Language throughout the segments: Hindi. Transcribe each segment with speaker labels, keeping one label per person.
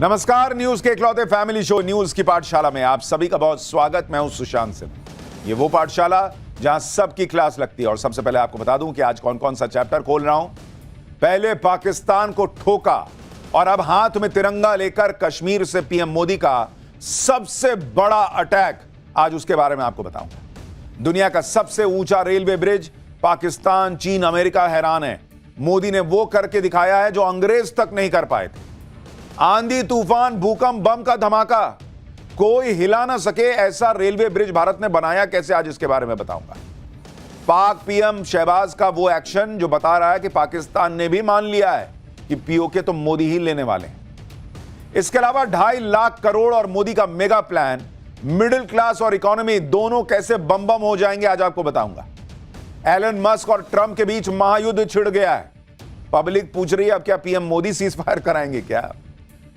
Speaker 1: नमस्कार, न्यूज के इकलौते फैमिली शो न्यूज की पाठशाला में आप सभी का बहुत स्वागत। मैं हूं सुशांत सिंह। ये वो पाठशाला जहां सबकी क्लास लगती है। और सबसे पहले आपको बता दूं कि आज कौन कौन सा चैप्टर खोल रहा हूं। पहले पाकिस्तान को ठोका और अब हाथ में तिरंगा लेकर कश्मीर से पीएम मोदी का सबसे बड़ा अटैक, आज उसके बारे में आपको बताऊंगा। दुनिया का सबसे ऊंचा रेलवे ब्रिज, पाकिस्तान, चीन, अमेरिका हैरान है। मोदी ने वो करके दिखाया है जो अंग्रेज तक नहीं कर पाए थे। आंधी, तूफान, भूकंप, बम का धमाका, कोई हिला ना सके ऐसा रेलवे ब्रिज भारत ने बनाया कैसे, आज इसके बारे में बताऊंगा। पाक पीएम शहबाज का वो एक्शन जो बता रहा है कि पाकिस्तान ने भी मान लिया है कि पीओके तो मोदी ही लेने वाले हैं। इसके अलावा 2.5 लाख करोड़ और मोदी का मेगा प्लान, मिडिल क्लास और इकोनॉमी दोनों कैसे बम बम हो जाएंगे, आज आपको बताऊंगा। एलन मस्क और ट्रंप के बीच महायुद्ध छिड़ गया है। पब्लिक पूछ रही है अब क्या पीएम मोदी सीज फायर कराएंगे क्या।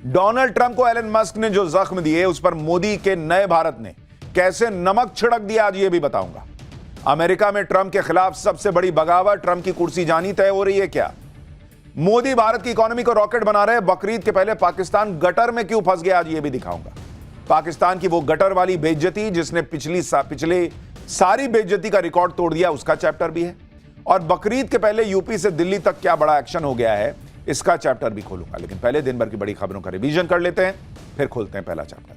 Speaker 1: डोनाल्ड ट्रंप को एलन मस्क ने जो जख्म दिए उस पर मोदी के नए भारत ने कैसे नमक छिड़क दिया, आज ये भी बताऊंगा। अमेरिका में ट्रंप के खिलाफ सबसे बड़ी बगावत, ट्रंप की कुर्सी जानी तय हो रही है क्या। मोदी भारत की इकोनॉमी को रॉकेट बना रहे, बकरीद के पहले पाकिस्तान गटर में क्यों फंस गया, आज ये भी दिखाऊंगा। पाकिस्तान की वो गटर वाली बेइज्जती जिसने पिछले सारी बेइज्जती का रिकॉर्ड तोड़ दिया, उसका चैप्टर भी है। और बकरीद के पहले यूपी से दिल्ली तक क्या बड़ा एक्शन हो गया है, इसका चैप्टर भी खोलूंगा। लेकिन पहले दिन भर की बड़ी खबरों का रिवीजन कर लेते हैं, फिर खोलते हैं पहला चैप्टर।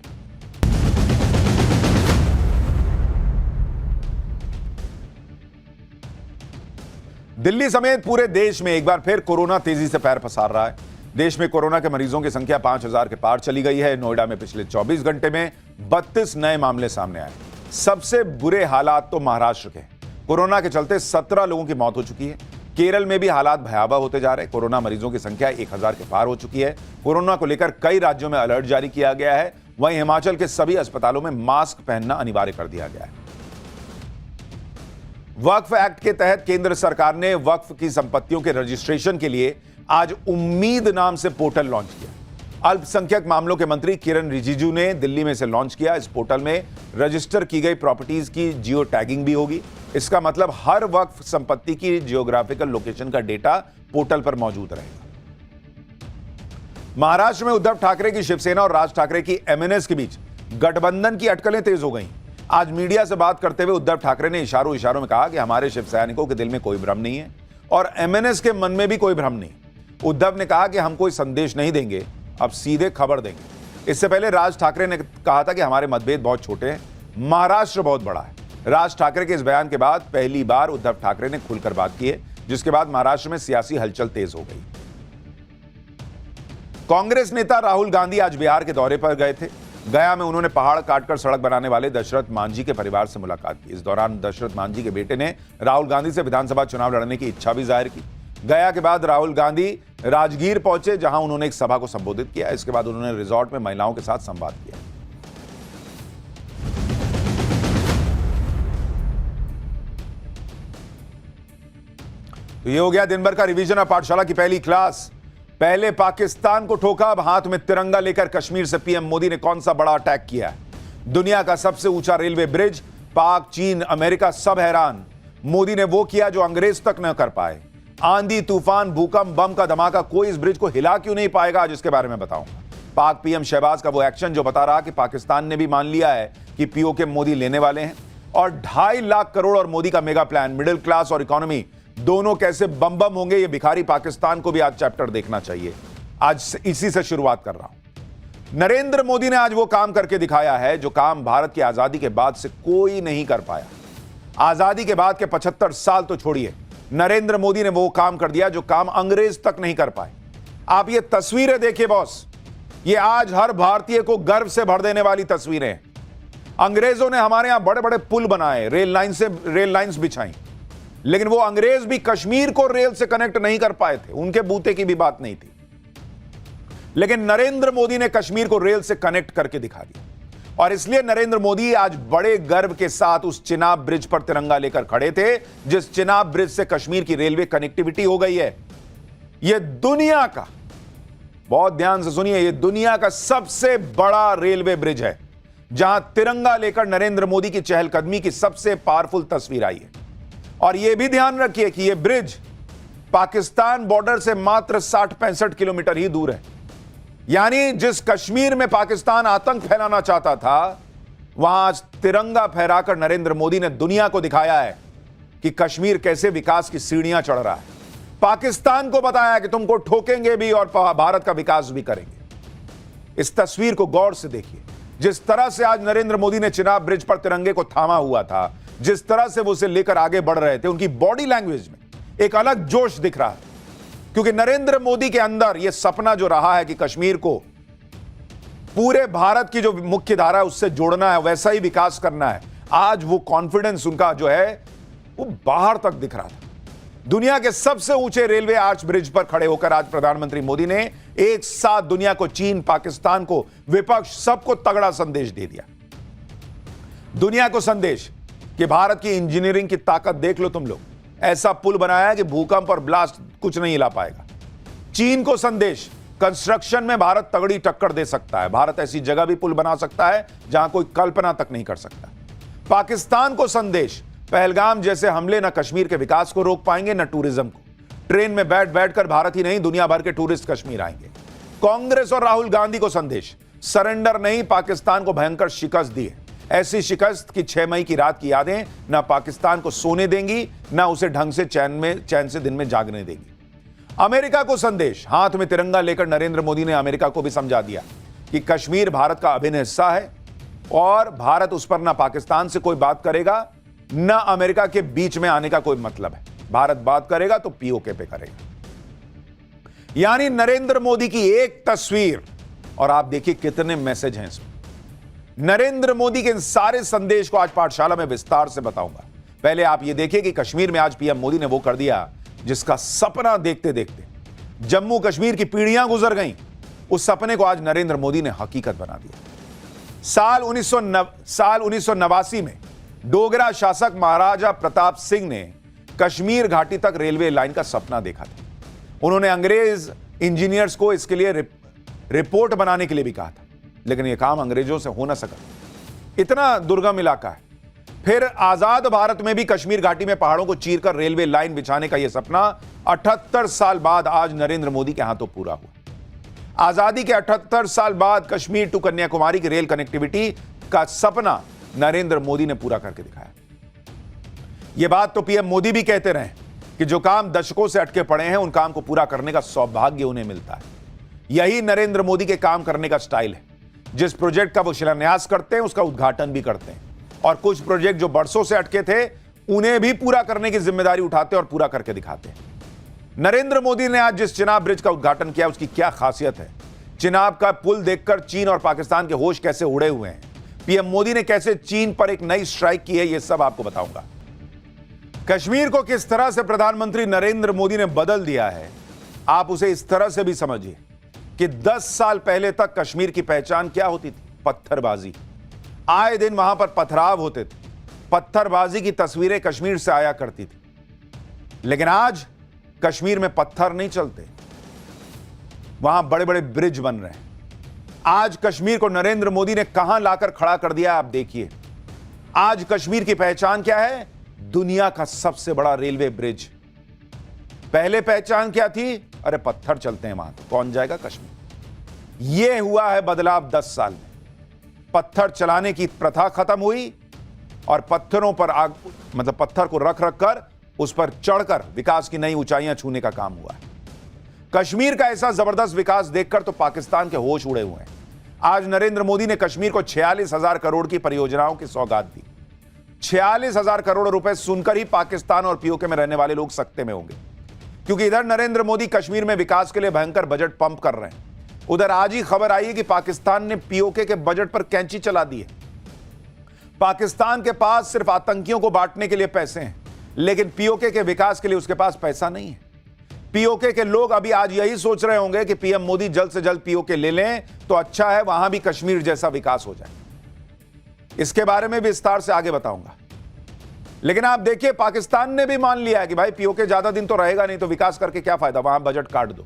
Speaker 1: दिल्ली समेत पूरे देश में एक बार फिर कोरोना तेजी से पैर पसार रहा है। देश में कोरोना के मरीजों की संख्या 5000 के पार चली गई है। नोएडा में पिछले 24 घंटे में 32 नए मामले सामने आए। सबसे बुरे हालात तो महाराष्ट्र के। कोरोना के चलते 17 लोगों की मौत हो चुकी है। केरल में भी हालात भयावह होते जा रहे हैं। कोरोना मरीजों की संख्या 1000 के पार हो चुकी है। कोरोना को लेकर कई राज्यों में अलर्ट जारी किया गया है। वहीं हिमाचल के सभी अस्पतालों में मास्क पहनना अनिवार्य कर दिया गया है। वक्फ एक्ट के तहत केंद्र सरकार ने वक्फ की संपत्तियों के रजिस्ट्रेशन के लिए आज उम्मीद नाम से पोर्टल लॉन्च किया। अल्पसंख्यक मामलों के मंत्री किरण रिजिजू ने दिल्ली में इसे लॉन्च किया। इस पोर्टल में रजिस्टर की गई प्रॉपर्टीज की जियो टैगिंग भी होगी। इसका मतलब हर वक्फ संपत्ति की जियोग्राफिकल लोकेशन का डेटा पोर्टल पर मौजूद रहेगा। महाराष्ट्र में उद्धव ठाकरे की शिवसेना और राज ठाकरे की एमएनएस के बीच गठबंधन की अटकलें तेज हो गई। आज मीडिया से बात करते हुए उद्धव ठाकरे ने इशारों में कहा कि हमारे शिव सैनिकों के दिल में कोई भ्रम नहीं है और एमएनएस के मन में भी कोई भ्रम नहीं। उद्धव ने कहा कि हम कोई संदेश नहीं देंगे, अब सीधे खबर देंगे। इससे पहले राज ठाकरे ने कहा था कि हमारे मतभेद बहुत छोटे हैं, महाराष्ट्र बहुत बड़ा है। राज ठाकरे के इस बयान के बाद पहली बार उद्धव ठाकरे ने खुलकर बात की है, जिसके बाद महाराष्ट्र में सियासी हलचल तेज हो गई। कांग्रेस नेता राहुल गांधी आज बिहार के दौरे पर गए थे। गया में उन्होंने पहाड़ काटकर सड़क बनाने वाले दशरथ मांझी के परिवार से मुलाकात की। इस दौरान दशरथ मांझी के बेटे ने राहुल गांधी से विधानसभा चुनाव लड़ने की इच्छा भी जाहिर की। गया के बाद राहुल गांधी राजगीर पहुंचे, जहां उन्होंने एक सभा को संबोधित किया। इसके बाद उन्होंने रिजॉर्ट में महिलाओं के साथ संवाद किया। तो ये हो गया दिन भर का रिवीजन ऑफ पाठशाला की पहली क्लास। पहले पाकिस्तान को ठोका, अब हाथ में तिरंगा लेकर कश्मीर से पीएम मोदी ने कौन सा बड़ा अटैक किया है। दुनिया का सबसे ऊंचा रेलवे ब्रिज, पाक, चीन, अमेरिका सब हैरान। मोदी ने वो किया जो अंग्रेज तक न कर पाए। आंधी, तूफान, भूकंप, बम का धमाका, कोई इस ब्रिज को हिला क्यों नहीं पाएगा, आज इसके बारे में बताऊंगा। पाक पीएम शहबाज का वो एक्शन जो बता रहा कि पाकिस्तान ने भी मान लिया है कि पीओके मोदी लेने वाले हैं। और 2.5 लाख करोड़ और मोदी का मेगा प्लान, मिडिल क्लास और इकोनॉमी दोनों कैसे बम बम होंगे, ये भिखारी पाकिस्तान को भी आज चैप्टर देखना चाहिए। आज इसी से शुरुआत कर रहा हूं। नरेंद्र मोदी ने आज वो काम करके दिखाया है जो काम भारत की आजादी के बाद से कोई नहीं कर पाया। आजादी के बाद के 75 साल तो छोड़िए, नरेंद्र मोदी ने वो काम कर दिया जो काम अंग्रेज तक नहीं कर पाए। आप ये तस्वीरें देखिए बॉस, ये आज हर भारतीय को गर्व से भर देने वाली तस्वीरें हैं। अंग्रेजों ने हमारे यहां बड़े बड़े पुल बनाए, रेल लाइंस बिछाई, लेकिन वो अंग्रेज भी कश्मीर को रेल से कनेक्ट नहीं कर पाए थे। उनके बूते की भी बात नहीं थी। लेकिन नरेंद्र मोदी ने कश्मीर को रेल से कनेक्ट करके दिखा दिया। और इसलिए नरेंद्र मोदी आज बड़े गर्व के साथ उस चिनाब ब्रिज पर तिरंगा लेकर खड़े थे, जिस चिनाब ब्रिज से कश्मीर की रेलवे कनेक्टिविटी हो गई है। यह दुनिया का, बहुत ध्यान से सुनिए, यह दुनिया का सबसे बड़ा रेलवे ब्रिज है, जहां तिरंगा लेकर नरेंद्र मोदी की चहलकदमी की सबसे पावरफुल तस्वीर आई है। और यह भी ध्यान रखिए कि यह ब्रिज पाकिस्तान बॉर्डर से मात्र 60-65 किलोमीटर ही दूर है। यानी जिस कश्मीर में पाकिस्तान आतंक फैलाना चाहता था, वहां आज तिरंगा फहराकर नरेंद्र मोदी ने दुनिया को दिखाया है कि कश्मीर कैसे विकास की सीढ़ियां चढ़ रहा है। पाकिस्तान को बताया कि तुमको ठोकेंगे भी और भारत का विकास भी करेंगे। इस तस्वीर को गौर से देखिए। जिस तरह से आज नरेंद्र मोदी ने चिनाब ब्रिज पर तिरंगे को थामा हुआ था, जिस तरह से वो उसे लेकर आगे बढ़ रहे थे, उनकी बॉडी लैंग्वेज में एक अलग जोश दिख रहा है। क्योंकि नरेंद्र मोदी के अंदर यह सपना जो रहा है कि कश्मीर को पूरे भारत की जो मुख्य धारा है उससे जोड़ना है, वैसा ही विकास करना है, आज वो कॉन्फिडेंस उनका जो है वो बाहर तक दिख रहा था। दुनिया के सबसे ऊंचे रेलवे आर्च ब्रिज पर खड़े होकर आज प्रधानमंत्री मोदी ने एक साथ दुनिया को, चीन, पाकिस्तान को, विपक्ष, सबको तगड़ा संदेश दे दिया। दुनिया को संदेश कि भारत की इंजीनियरिंग की ताकत देख लो तुम लोग, ऐसा पुल बनाया है कि भूकंप और ब्लास्ट कुछ नहीं हिला पाएगा। चीन को संदेश, कंस्ट्रक्शन में भारत तगड़ी टक्कर दे सकता है, भारत ऐसी जगह भी पुल बना सकता है जहां कोई कल्पना तक नहीं कर सकता। पाकिस्तान को संदेश, पहलगाम जैसे हमले न कश्मीर के विकास को रोक पाएंगे न टूरिज्म को। ट्रेन में बैठ बैठकर भारत ही नहीं दुनिया भर के टूरिस्ट कश्मीर आएंगे। कांग्रेस और राहुल गांधी को संदेश, सरेंडर नहीं, पाकिस्तान को भयंकर शिकस्त दी है। ऐसी शिकस्त की 6 मई की रात की यादें ना पाकिस्तान को सोने देंगी, ना उसे ढंग से चैन से दिन में जागने देंगी। अमेरिका को संदेश, हाथ में तिरंगा लेकर नरेंद्र मोदी ने अमेरिका को भी समझा दिया कि कश्मीर भारत का अभिन्न हिस्सा है और भारत उस पर ना पाकिस्तान से कोई बात करेगा, ना अमेरिका के बीच में आने का कोई मतलब है। भारत बात करेगा तो पीओके पे करेगा। यानी नरेंद्र मोदी की एक तस्वीर और आप देखिए कितने मैसेज हैं इसमें। नरेंद्र मोदी के इन सारे संदेश को आज पाठशाला में विस्तार से बताऊंगा। पहले आप ये देखिए कि कश्मीर में आज पीएम मोदी ने वो कर दिया जिसका सपना देखते देखते जम्मू कश्मीर की पीढ़ियां गुजर गईं, उस सपने को आज नरेंद्र मोदी ने हकीकत बना दिया। साल 1989 में डोगरा शासक महाराजा प्रताप सिंह ने कश्मीर घाटी तक रेलवे लाइन का सपना देखा था। उन्होंने अंग्रेज इंजीनियर्स को इसके लिए रिपोर्ट बनाने के लिए भी कहा था, लेकिन यह काम अंग्रेजों से हो ना सका, इतना दुर्गम इलाका है। फिर आजाद भारत में भी कश्मीर घाटी में पहाड़ों को चीरकर रेलवे लाइन बिछाने का यह सपना 78 साल बाद आज नरेंद्र मोदी के हाथों पूरा हुआ। आजादी के 78 साल बाद कश्मीर टू कन्याकुमारी की रेल कनेक्टिविटी का सपना नरेंद्र मोदी ने पूरा करके दिखाया। यह बात तो पीएम मोदी भी कहते रहे कि जो काम दशकों से अटके पड़े हैं उन काम को पूरा करने का सौभाग्य उन्हें मिलता है। यही नरेंद्र मोदी के काम करने का स्टाइल है। जिस प्रोजेक्ट का वो शिलान्यास करते हैं उसका उद्घाटन भी करते हैं, और कुछ प्रोजेक्ट जो बरसों से अटके थे उन्हें भी पूरा करने की जिम्मेदारी उठाते और पूरा करके दिखाते हैं। नरेंद्र मोदी ने आज जिस चिनाब ब्रिज का उद्घाटन किया उसकी क्या खासियत है, चिनाब का पुल देखकर चीन और पाकिस्तान के होश कैसे उड़े हुए हैं, पीएम मोदी ने कैसे चीन पर एक नई स्ट्राइक की है, यह सब आपको बताऊंगा। कश्मीर को किस तरह से प्रधानमंत्री नरेंद्र मोदी ने बदल दिया है, आप उसे इस तरह से भी समझिए कि 10 साल पहले तक कश्मीर की पहचान क्या होती थी? पत्थरबाजी। आए दिन वहां पर पथराव होते थे, पत्थरबाजी की तस्वीरें कश्मीर से आया करती थी। लेकिन आज कश्मीर में पत्थर नहीं चलते, वहां बड़े बड़े ब्रिज बन रहे हैं। आज कश्मीर को नरेंद्र मोदी ने कहां लाकर खड़ा कर दिया, आप देखिए। आज कश्मीर की पहचान क्या है? दुनिया का सबसे बड़ा रेलवे ब्रिज। पहले पहचान क्या थी? अरे पत्थर चलते हैं वहां, तो कौन जाएगा कश्मीर। यह हुआ है बदलाव 10 साल में। पत्थर चलाने की प्रथा खत्म हुई और पत्थरों पर पत्थर को रख रख कर उस पर चढ़कर विकास की नई ऊंचाइयां छूने का काम हुआ है। कश्मीर का ऐसा जबरदस्त विकास देखकर तो पाकिस्तान के होश उड़े हुए हैं। आज नरेंद्र मोदी ने कश्मीर को 46,000 करोड़ की परियोजनाओं की सौगात दी। 46,000 करोड़ रुपए सुनकर ही पाकिस्तान और पीओके में रहने वाले लोग सकते में होंगे, क्योंकि इधर नरेंद्र मोदी कश्मीर में विकास के लिए भयंकर बजट पंप कर रहे हैं, उधर आज ही खबर आई है कि पाकिस्तान ने पीओके के बजट पर कैंची चला दी है। पाकिस्तान के पास सिर्फ आतंकियों को बांटने के लिए पैसे हैं, लेकिन पीओके के विकास के लिए उसके पास पैसा नहीं है। पीओके के लोग अभी आज यही सोच रहे होंगे कि पीएम मोदी जल्द से जल्द पीओके ले लें तो अच्छा है, वहां भी कश्मीर जैसा विकास हो जाए। इसके बारे में विस्तार से आगे बताऊंगा। लेकिन आप देखिए, पाकिस्तान ने भी मान लिया है कि भाई पीओके ज्यादा दिन तो रहेगा नहीं, तो विकास करके क्या फायदा, वहां बजट काट दो।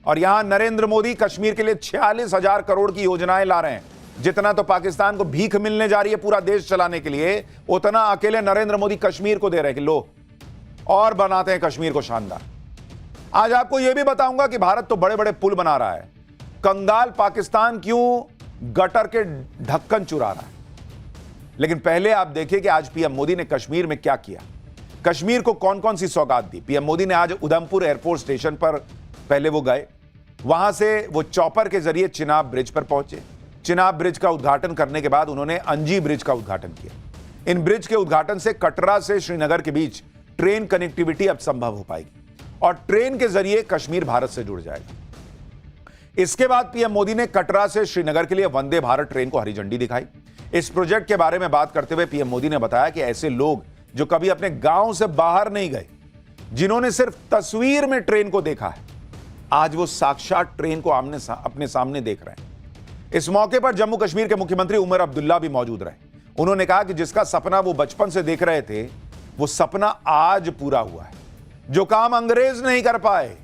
Speaker 1: और यहां नरेंद्र मोदी कश्मीर के लिए 46,000 करोड़ की योजनाएं ला रहे हैं। जितना तो पाकिस्तान को भीख मिलने जा रही है पूरा देश चलाने के लिए, उतना अकेले नरेंद्र मोदी कश्मीर को दे रहे हैं कि लो और बनाते हैं कश्मीर को शानदार। आज आपको यह भी बताऊंगा कि भारत तो बड़े बड़े पुल बना रहा है, कंगाल पाकिस्तान क्यों गटर के ढक्कन चुरा रहा है। लेकिन पहले आप देखिए कि आज पीएम मोदी ने कश्मीर में क्या किया, कश्मीर को कौन कौन सी सौगात दी। पीएम मोदी ने आज उधमपुर एयरपोर्ट स्टेशन पर पहले वो गए, वहां से वो चॉपर के जरिए चिनाब ब्रिज पर पहुंचे। चिनाब ब्रिज का उद्घाटन करने के बाद उन्होंने अंजी ब्रिज का उद्घाटन किया। इन ब्रिज के उद्घाटन से कटरा से श्रीनगर के बीच ट्रेन कनेक्टिविटी अब संभव हो पाएगी और ट्रेन के जरिए कश्मीर भारत से जुड़ जाएगा। इसके बाद पीएम मोदी ने कटरा से श्रीनगर के लिए वंदे भारत ट्रेन को हरी झंडी दिखाई। इस प्रोजेक्ट के बारे में बात करते हुए पीएम मोदी ने बताया कि ऐसे लोग जो कभी अपने गांव से बाहर नहीं गए, जिन्होंने सिर्फ तस्वीर में ट्रेन को देखा है, आज वो साक्षात ट्रेन को अपने सामने देख रहे हैं। इस मौके पर जम्मू कश्मीर के मुख्यमंत्री उमर अब्दुल्ला भी मौजूद रहे। उन्होंने कहा कि जिसका सपना वो बचपन से देख रहे थे, वो सपना आज पूरा हुआ है। जो काम अंग्रेज नहीं कर पाए,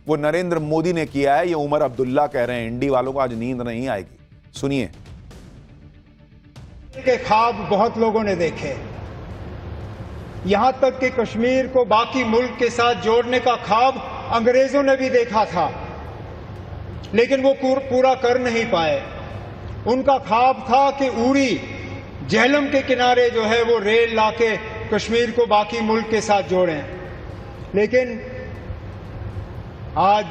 Speaker 1: वो नरेंद्र मोदी ने किया है। ये उमर अब्दुल्ला कह रहे हैं। इंडी वालों को आज नींद नहीं आएगी, सुनिए।
Speaker 2: के ख्वाब बहुत लोगों ने देखे, यहां तक कि कश्मीर को बाकी मुल्क के साथ जोड़ने का ख्वाब अंग्रेजों ने भी देखा था, लेकिन वो पूरा कर नहीं पाए। उनका ख्वाब था कि उरी झेलम के किनारे जो है वो रेल लाके कश्मीर को बाकी मुल्क के साथ जोड़ें। लेकिन आज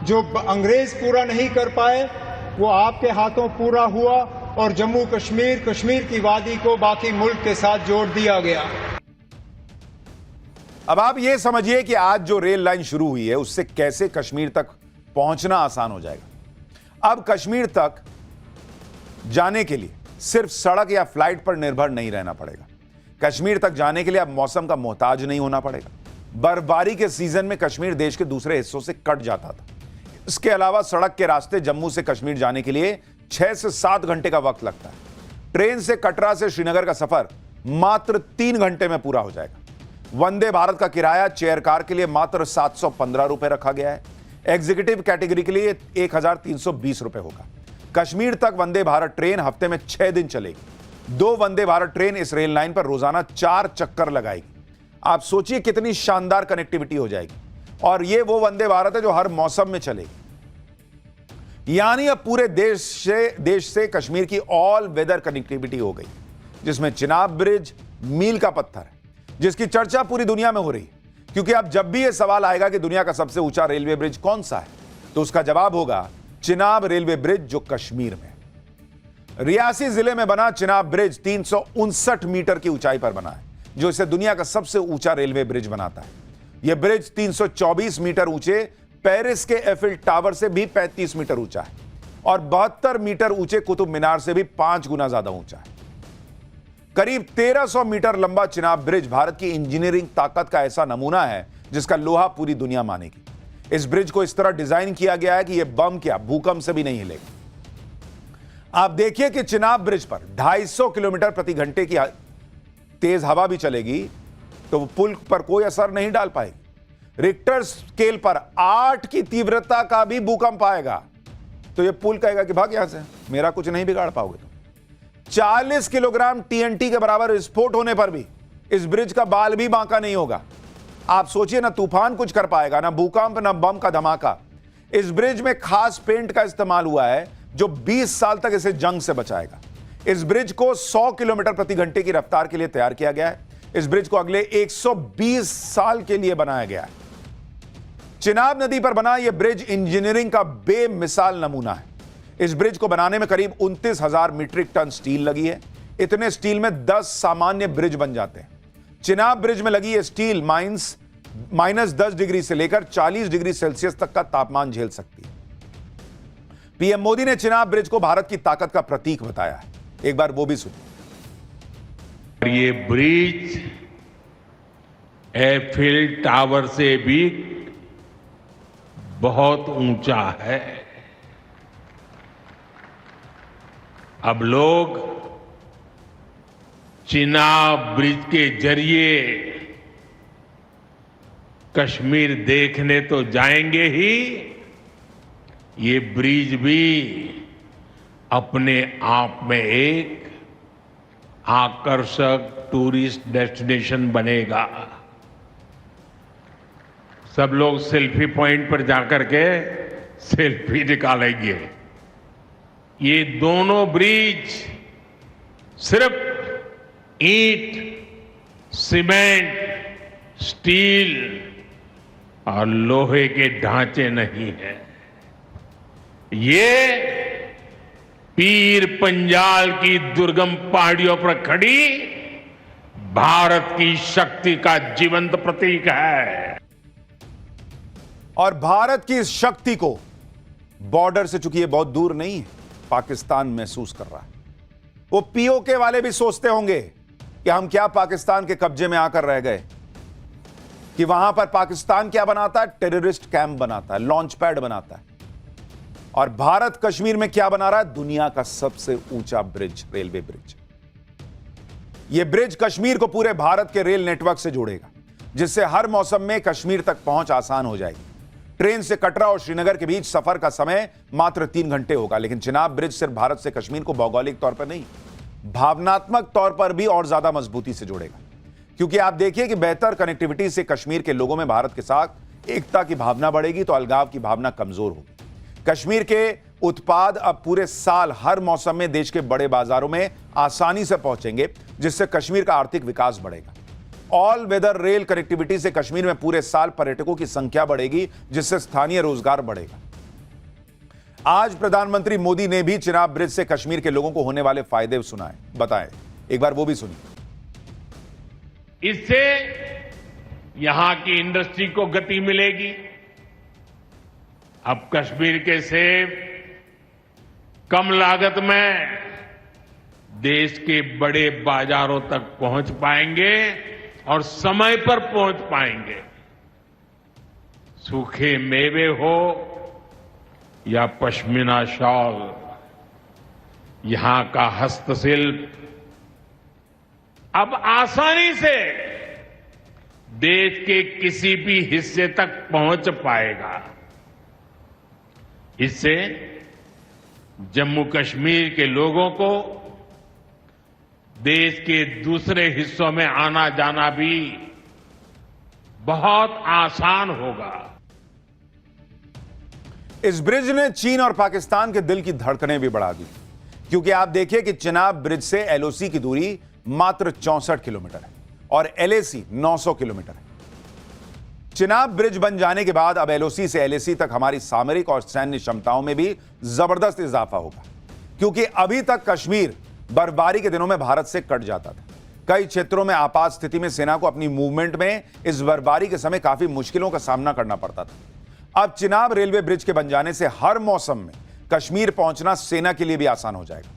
Speaker 2: जो अंग्रेज पूरा नहीं कर पाए, वो आपके हाथों पूरा हुआ और जम्मू कश्मीर, कश्मीर की वादी को बाकी मुल्क के साथ जोड़ दिया गया।
Speaker 1: अब आप ये समझिए कि आज जो रेल लाइन शुरू हुई है, उससे कैसे कश्मीर तक पहुंचना आसान हो जाएगा। अब कश्मीर तक जाने के लिए सिर्फ सड़क या फ्लाइट पर निर्भर नहीं रहना पड़ेगा। कश्मीर तक जाने के लिए अब मौसम का मोहताज नहीं होना पड़ेगा। बर्फबारी के सीजन में कश्मीर देश के दूसरे हिस्सों से कट जाता था। इसके अलावा सड़क के रास्ते जम्मू से कश्मीर जाने के लिए 6 से 7 घंटे का वक्त लगता है। ट्रेन से कटरा से श्रीनगर का सफर मात्र 3 घंटे में पूरा हो जाएगा। वंदे भारत का किराया चेयर कार के लिए मात्र 715 रुपए रखा गया है। एग्जीक्यूटिव कैटेगरी के लिए 1320 रुपए होगा। कश्मीर तक वंदे भारत ट्रेन हफ्ते में 6 दिन चलेगी। 2 वंदे भारत ट्रेन इस रेल लाइन पर रोजाना 4 चक्कर लगाएगी। आप सोचिए कितनी शानदार कनेक्टिविटी हो जाएगी। और यह वो वंदे भारत है जो हर मौसम में चलेगी। यानी अब पूरे देश से कश्मीर की ऑल वेदर कनेक्टिविटी हो गई, जिसमें चिनाब ब्रिज मील का पत्थर है, जिसकी चर्चा पूरी दुनिया में हो रही है। क्योंकि अब जब भी यह सवाल आएगा कि दुनिया का सबसे ऊंचा रेलवे ब्रिज कौन सा है, तो उसका जवाब होगा चिनाब रेलवे ब्रिज, जो कश्मीर में। रियासी जिले में बना चिनाब ब्रिज 359 मीटर की ऊंचाई पर बना है, जो इसे दुनिया का सबसे ऊंचा रेलवे ब्रिज बनाता है। यह ब्रिज 324 मीटर ऊंचे पेरिस के एफिल टावर से भी 35 मीटर ऊंचा है और 72 मीटर ऊंचे कुतुब मीनार से भी 5 गुना ज्यादा ऊंचा है। करीब 1300 मीटर लंबा चिनाब ब्रिज भारत की इंजीनियरिंग ताकत का ऐसा नमूना है जिसका लोहा पूरी दुनिया मानेगी। इस ब्रिज को इस तरह डिजाइन किया गया है कि यह बम क्या, भूकंप से भी नहीं हिलेगा। आप देखिए कि चिनाब ब्रिज पर 250 किलोमीटर प्रति घंटे की तेज हवा भी चलेगी तो वो पुल पर कोई असर नहीं डाल पाएगी। रिक्टर स्केल पर 8 की तीव्रता का भी भूकंप आएगा तो ये पुल कहेगा कि भाग यहां से, मेरा कुछ नहीं बिगाड़ पाओगे तुम। 40 किलोग्राम टीएनटी के बराबर विस्फोट होने पर भी इस ब्रिज का बाल भी बांका नहीं होगा। आप सोचिए, ना तूफान कुछ कर पाएगा, ना भूकंप, ना बम का धमाका। इस ब्रिज में खास पेंट का इस्तेमाल हुआ है जो 20 साल तक इसे जंग से बचाएगा। इस ब्रिज को 100 किलोमीटर प्रति घंटे की रफ्तार के लिए तैयार किया गया है। इस ब्रिज को अगले 120 साल के लिए बनाया गया है। चिनाब नदी पर बना यह ब्रिज इंजीनियरिंग का बेमिसाल नमूना है। इस ब्रिज को बनाने में करीब 29,000 मीट्रिक टन स्टील लगी है। इतने स्टील में 10 सामान्य ब्रिज बन जाते हैं। चिनाब ब्रिज में लगी यह स्टील -10 डिग्री से लेकर 40 डिग्री सेल्सियस तक का तापमान झेल सकती है। पीएम मोदी ने चिनाब ब्रिज को भारत की ताकत का प्रतीक बताया है। एक बार वो भी सुनिए।
Speaker 3: ये ब्रिज एफिल टावर से भी बहुत ऊंचा है। अब लोग चिनाब ब्रिज के जरिए कश्मीर देखने तो जाएंगे ही, ये ब्रिज भी अपने आप में एक आकर्षक टूरिस्ट डेस्टिनेशन बनेगा। सब लोग सेल्फी पॉइंट पर जाकर के सेल्फी निकालेंगे। ये दोनों ब्रिज सिर्फ ईंट, सीमेंट, स्टील और लोहे के ढांचे नहीं है, ये पीर पंजाल की दुर्गम पहाड़ियों पर खड़ी भारत की शक्ति का जीवंत प्रतीक है।
Speaker 1: और भारत की इस शक्ति को बॉर्डर से, चूंकि ये बहुत दूर नहीं है, पाकिस्तान महसूस कर रहा है। वो पीओके वाले भी सोचते होंगे कि हम क्या पाकिस्तान के कब्जे में आकर रह गए, कि वहां पर पाकिस्तान क्या बनाता है, टेररिस्ट कैंप बनाता है, लॉन्च पैड बनाता है। और भारत कश्मीर में क्या बना रहा है, दुनिया का सबसे ऊंचा ब्रिज, रेलवे ब्रिज। यह ब्रिज कश्मीर को पूरे भारत के रेल नेटवर्क से जोड़ेगा, जिससे हर मौसम में कश्मीर तक पहुंच आसान हो जाएगी। ट्रेन से कटरा और श्रीनगर के बीच सफर का समय मात्र 3 घंटे होगा। लेकिन चिनाब ब्रिज सिर्फ भारत से कश्मीर को भौगोलिक तौर पर नहीं, भावनात्मक तौर पर भी और ज्यादा मजबूती से जोड़ेगा। क्योंकि आप देखिए कि बेहतर कनेक्टिविटी से कश्मीर के लोगों में भारत के साथ एकता की भावना बढ़ेगी, तो अलगाव की भावना कमजोर होगी। कश्मीर के उत्पाद अब पूरे साल हर मौसम में देश के बड़े बाजारों में आसानी से पहुंचेंगे, जिससे कश्मीर का आर्थिक विकास बढ़ेगा। ऑल वेदर रेल कनेक्टिविटी से कश्मीर में पूरे साल पर्यटकों की संख्या बढ़ेगी, जिससे स्थानीय रोजगार बढ़ेगा। आज प्रधानमंत्री मोदी ने भी चिनाब ब्रिज से कश्मीर के लोगों को होने वाले फायदे सुनाए, बताएं, एक बार वो भी सुनिए।
Speaker 3: इससे यहां की इंडस्ट्री को गति मिलेगी। अब कश्मीर के सेब कम लागत में देश के बड़े बाजारों तक पहुंच पाएंगे और समय पर पहुंच पाएंगे। सूखे मेवे हो या पश्मीना शॉल, यहां का हस्तशिल्प अब आसानी से देश के किसी भी हिस्से तक पहुंच पाएगा। इससे जम्मू कश्मीर के लोगों को देश के दूसरे हिस्सों में आना जाना भी बहुत आसान होगा।
Speaker 1: इस ब्रिज ने चीन और पाकिस्तान के दिल की धड़कनें भी बढ़ा दी, क्योंकि आप देखिए कि चिनाब ब्रिज से एलओसी की दूरी मात्र 64 किलोमीटर है और एलएसी 900 किलोमीटर है। चिनाब ब्रिज बन जाने के बाद अब एलओसी से एलएसी तक हमारी सामरिक और सैन्य क्षमताओं में भी जबरदस्त इजाफा होगा, क्योंकि अभी तक कश्मीर बर्फबारी के दिनों में भारत से कट जाता था। कई क्षेत्रों में आपात स्थिति में सेना को अपनी मूवमेंट में इस बर्फबारी के समय काफी मुश्किलों का सामना करना पड़ता था। अब चिनाब रेलवे ब्रिज के बन जाने से हर मौसम में कश्मीर पहुंचना सेना के लिए भी आसान हो जाएगा।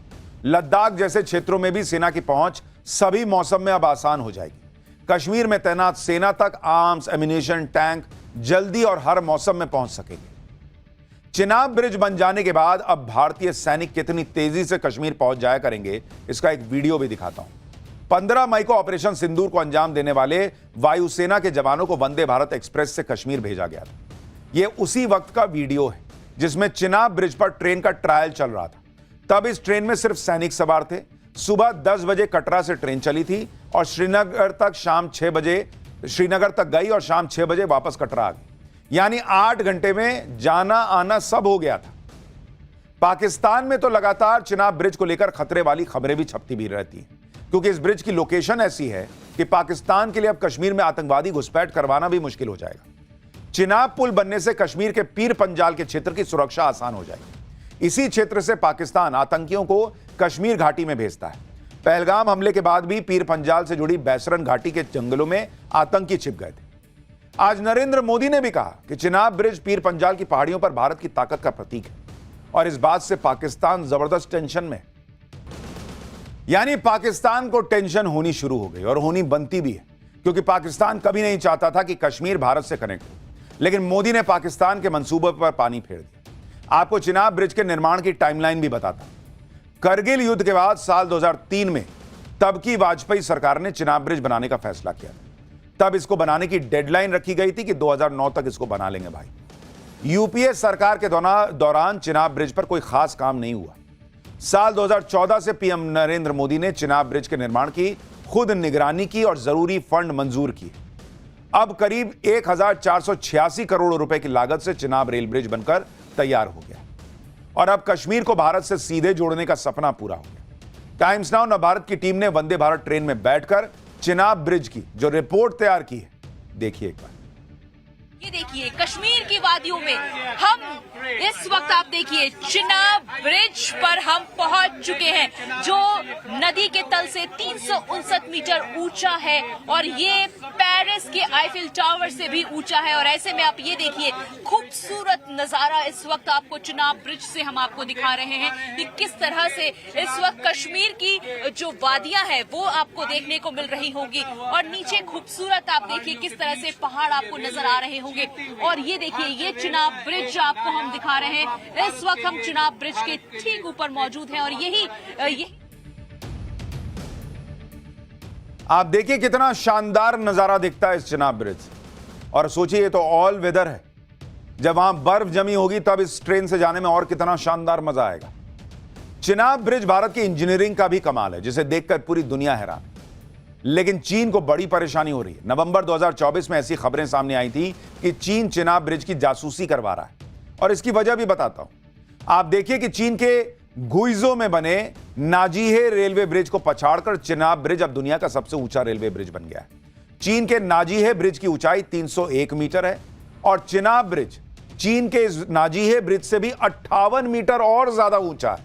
Speaker 1: लद्दाख जैसे क्षेत्रों में भी सेना की पहुंच सभी मौसम में अब आसान हो जाएगी। कश्मीर में तैनात सेना तक आर्म्स, एमिनेशन, टैंक जल्दी और हर मौसम में पहुंच सकेंगे। चिनाब ब्रिज बन जाने के बाद अब भारतीय सैनिक कितनी तेजी से कश्मीर पहुंच जाया करेंगे, इसका एक वीडियो भी दिखाता हूं। 15 मई को ऑपरेशन सिंदूर को अंजाम देने वाले वायुसेना के जवानों को वंदे भारत एक्सप्रेस से कश्मीर भेजा गया था। यह उसी वक्त का वीडियो है जिसमें चिनाब ब्रिज पर ट्रेन का ट्रायल चल रहा था। तब इस ट्रेन में सिर्फ सैनिक सवार थे। सुबह 10 बजे कटरा से ट्रेन चली थी और श्रीनगर तक गई और शाम 6 बजे वापस कटरा आ गई। यानी 8 घंटे में जाना आना सब हो गया था। पाकिस्तान में तो लगातार चिनाब ब्रिज को लेकर खतरे वाली खबरें भी छपती भी रहती हैं, क्योंकि इस ब्रिज की लोकेशन ऐसी है कि पाकिस्तान के लिए अब कश्मीर में आतंकवादी घुसपैठ करवाना भी मुश्किल हो जाएगा। चिनाब पुल बनने से कश्मीर के पीर पंजाल के क्षेत्र की सुरक्षा आसान हो जाएगी। इसी क्षेत्र से पाकिस्तान आतंकियों को कश्मीर घाटी में भेजता है। पहलगाम हमले के बाद भी पीर पंजाल से जुड़ी बैसरन घाटी के जंगलों में आतंकी छिप गए थे। आज नरेंद्र मोदी ने भी कहा कि चिनाब ब्रिज पीर पंजाल की पहाड़ियों पर भारत की ताकत का प्रतीक है, और इस बात से पाकिस्तान जबरदस्त टेंशन में। यानी पाकिस्तान को टेंशन होनी शुरू हो गई और होनी बनती भी है, क्योंकि पाकिस्तान कभी नहीं चाहता था कि कश्मीर भारत से कनेक्ट हो, लेकिन मोदी ने पाकिस्तान के मंसूबे पर पानी फेर दिया। आपको चिनाब ब्रिज के निर्माण की टाइमलाइन भी बताता। करगिल युद्ध के बाद साल 2003 में तब की वाजपेयी सरकार ने चिनाब ब्रिज बनाने का फैसला किया। तब इसको बनाने की डेडलाइन रखी गई थी कि 2009 तक इसको बना लेंगे भाई। यूपीए सरकार के दौरान चिनाब ब्रिज पर कोई खास काम नहीं हुआ। साल 2014 से पीएम नरेंद्र मोदी ने चिनाब ब्रिज के निर्माण की खुद निगरानी की और जरूरी फंड मंजूर किए। अब करीब 1486 करोड़ रुपए की लागत से चिनाब रेल ब्रिज बनकर तैयार हो गया और अब कश्मीर को भारत से सीधे जोड़ने का सपना पूरा हो गया। टाइम्स नाउ न भारत की टीम ने वंदे भारत ट्रेन में बैठकर चिनाब ब्रिज की जो रिपोर्ट तैयार की है, देखिए एक बार।
Speaker 4: ये देखिए कश्मीर की वादियों में हम इस वक्त आप देखिए चिनाब ब्रिज पर हम पहुंच चुके हैं जो नदी के तल से 359 मीटर ऊंचा है और ये पेरिस के आईफिल टावर से भी ऊंचा है। और ऐसे में आप ये देखिए खूबसूरत नजारा इस वक्त आपको चिनाब ब्रिज से हम आपको दिखा रहे हैं कि किस तरह से इस वक्त कश्मीर की जो वादियां हैं वो आपको देखने को मिल रही होगी और नीचे खूबसूरत आप देखिए किस तरह से पहाड़ आपको नजर आ रहे होंगे। और ये देखिए ये चिनाब ब्रिज आपको हम दिखा रहे हैं। इस वक्त हम चिनाब ब्रिज के ठीक ऊपर मौजूद हैं और यही
Speaker 1: आप देखिए कितना शानदार नजारा दिखता है इस चिनाब ब्रिज से। और सोचिए ये तो ऑल वेदर है, जब वहां बर्फ जमी होगी तब इस ट्रेन से जाने में और कितना शानदार मजा आएगा। चिनाब ब्रिज भारत की इंजीनियरिंग का भी कमाल है जिसे देखकर पूरी दुनिया हैरान है। लेकिन चीन को बड़ी परेशानी हो रही है। नवंबर 2024 में ऐसी खबरें सामने आई थी कि चीन चिनाब ब्रिज की जासूसी करवा रहा है और इसकी वजह भी बताता हूं। आप देखिए कि चीन के गुइजो में बने नाजीहे रेलवे ब्रिज को पछाड़कर चिनाब ब्रिज अब दुनिया का सबसे ऊंचा रेलवे ब्रिज बन गया है। चीन के नाजीहे ब्रिज की ऊंचाई 301 मीटर है और चिनाब ब्रिज चीन के इस नाजीहे ब्रिज से भी 58 मीटर और ज्यादा ऊंचा है।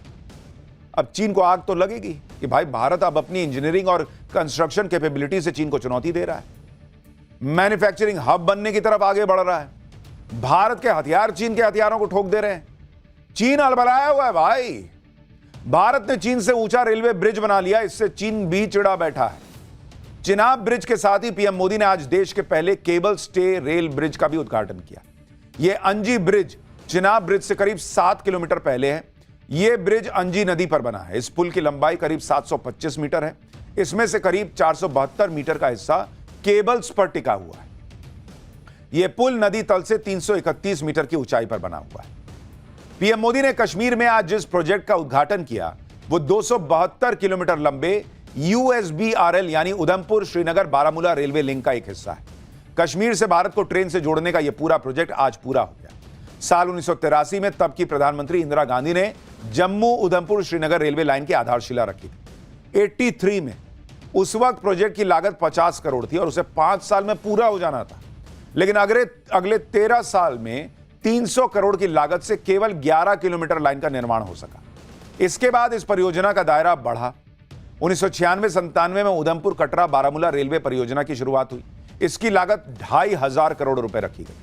Speaker 1: अब चीन को आग तो लगेगी कि भाई भारत अब अपनी इंजीनियरिंग और कंस्ट्रक्शन कैपेबिलिटी से चीन को चुनौती दे रहा है, मैन्युफैक्चरिंग हब बनने की तरफ आगे बढ़ रहा है। भारत के हथियार चीन के हथियारों को ठोक दे रहे हैं। चीन अलबलाया हुआ है भाई। भारत ने चीन से ऊंचा रेलवे ब्रिज बना लिया, इससे चीन भी चिढ़ा बैठा है। चिनाब ब्रिज के साथ ही पीएम मोदी ने आज देश के पहले केबल स्टे रेल ब्रिज का भी उद्घाटन किया। यह अंजी ब्रिज चिनाब ब्रिज से करीब 7 किलोमीटर पहले है। यह ब्रिज अंजी नदी पर बना है। इस पुल की लंबाई करीब 725 मीटर है। इसमें से करीब 472 मीटर का हिस्सा केबल्स पर टिका हुआ है। यह पुल नदी तल से 331 मीटर की ऊंचाई पर बना हुआ है। पीएम मोदी ने कश्मीर में आज जिस प्रोजेक्ट का उद्घाटन किया वो 272 किलोमीटर लंबे USBRL यानी उधमपुर श्रीनगर बारामूला रेलवे लिंक का एक हिस्सा है। कश्मीर से भारत को ट्रेन से जोड़ने का यह पूरा प्रोजेक्ट आज पूरा हो गया। साल 1983 में तब की प्रधानमंत्री इंदिरा गांधी ने जम्मू उधमपुर श्रीनगर रेलवे लाइन की आधारशिला रखी थी। 83 में उस वक्त प्रोजेक्ट की लागत 50 करोड़ थी और उसे 5 साल में पूरा हो जाना था। लेकिन अगले 13 साल में 300 करोड़ की लागत से केवल 11 किलोमीटर लाइन का निर्माण हो सका। इसके बाद इस परियोजना का दायरा बढ़ा। 1996-97 में उधमपुर कटरा बारामूला रेलवे परियोजना की शुरुआत हुई। इसकी लागत 2,500 करोड़ रुपए रखी गई।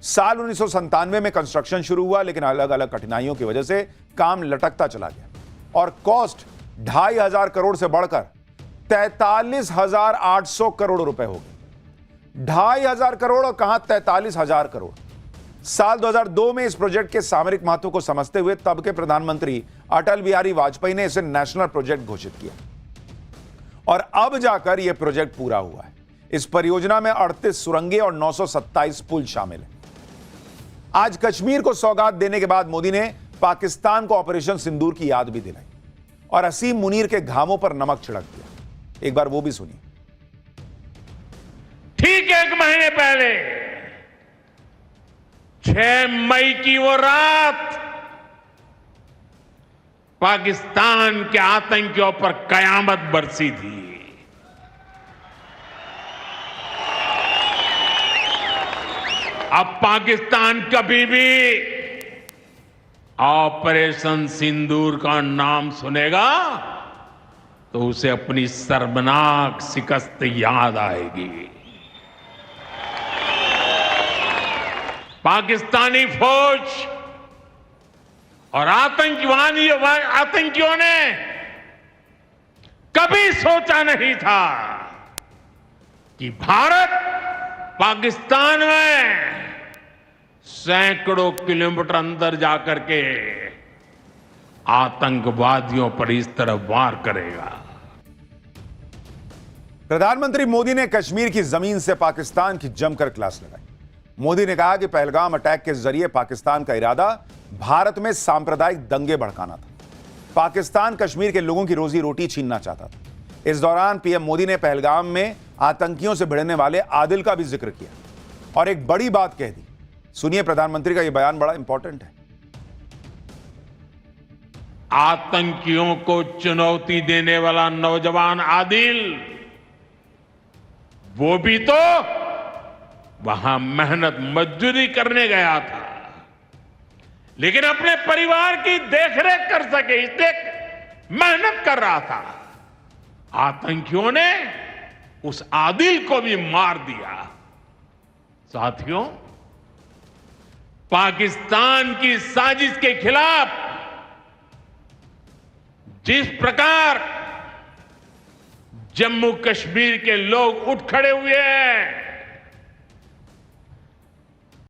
Speaker 1: साल 1997 में कंस्ट्रक्शन शुरू हुआ, लेकिन अलग अलग कठिनाइयों की वजह से काम लटकता चला गया और कॉस्ट 2,500 करोड़ से बढ़कर 43,800 करोड़ रुपए हो गए। 2,500 करोड़ और कहां 43,000 करोड़। साल 2002 में इस प्रोजेक्ट के सामरिक महत्व को समझते हुए तब के प्रधानमंत्री अटल बिहारी वाजपेयी ने इसे नेशनल प्रोजेक्ट घोषित किया और अब जाकर यह प्रोजेक्ट पूरा हुआ है। इस परियोजना में 38 सुरंगें और 927 पुल शामिल हैं। आज कश्मीर को सौगात देने के बाद मोदी ने पाकिस्तान को ऑपरेशन सिंदूर की याद भी दिलाई और असीम मुनीर के घावों पर नमक छिड़क दिया। एक बार वो भी सुनिए।
Speaker 3: ठीक 1 महीने पहले 6 मई की वो रात पाकिस्तान के आतंकियों पर कयामत बरसी थी। अब पाकिस्तान कभी भी ऑपरेशन सिंदूर का नाम सुनेगा तो उसे अपनी शर्मनाक शिकस्त याद आएगी। पाकिस्तानी फौज और आतंकियों ने कभी सोचा नहीं था कि भारत पाकिस्तान में सैकड़ों किलोमीटर अंदर जाकर के आतंकवादियों पर इस तरह वार करेगा।
Speaker 1: प्रधानमंत्री मोदी ने कश्मीर की जमीन से पाकिस्तान की जमकर क्लास लगाई। मोदी ने कहा कि पहलगाम अटैक के जरिए पाकिस्तान का इरादा भारत में सांप्रदायिक दंगे भड़काना था। पाकिस्तान कश्मीर के लोगों की रोजी रोटी छीनना चाहता था। इस दौरान पीएम मोदी ने पहलगाम में आतंकियों से भिड़ने वाले आदिल का भी जिक्र किया और एक बड़ी बात कह दी। सुनिए प्रधानमंत्री का यह बयान बड़ा इंपॉर्टेंट है।
Speaker 3: आतंकियों को चुनौती देने वाला नौजवान आदिल, वो भी तो वहां मेहनत मजदूरी करने गया था, लेकिन अपने परिवार की देखरेख कर सके इसलिए मेहनत कर रहा था। आतंकियों ने उस आदिल को भी मार दिया। साथियों, पाकिस्तान की साजिश के खिलाफ जिस प्रकार जम्मू कश्मीर के लोग उठ खड़े हुए हैं,